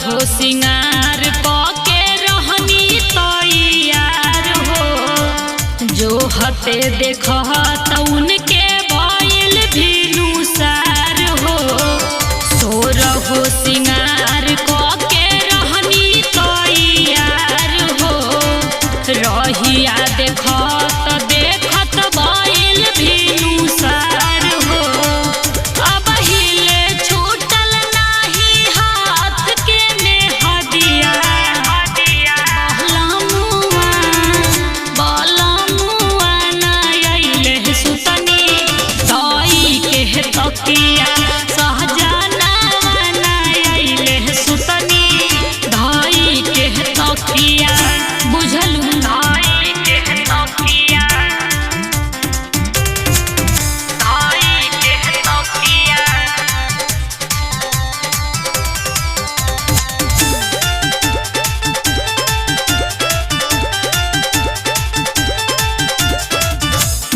हो सिंगार के रहनी तैयार हो जो हते देख उनके भइल भीनु सार हो सोर हो सिंगार के रहनी तैयार हो रहिया देखत भइल भीनु सार हो अब हिले छूटल नाही हाथ के मेहदिया बलमुआ ना अइले सुतनी धई के तकिया सहजनवा ना अइले सुतनी धई के तकिया बुझलू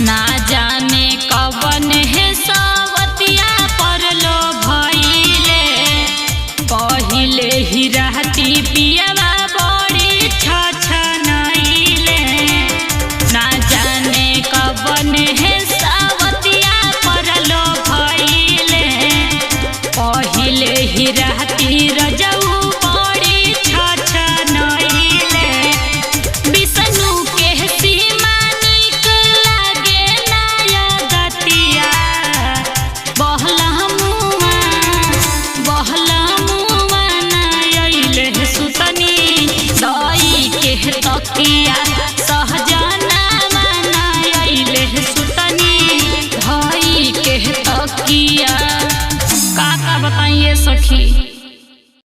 ना जाने कवन है सवतिया पर लो भइले पहिले ही रहती पियवा बड़ी छछनइले ना जाने कवन है सवतिया पर लो भइले पहिले ही रहती रजऊ बड़ी छछनइले विष्णु के सीमा तकिया सहजनवा ना अइले सुतनी धई के तकिया का बताइए सखी।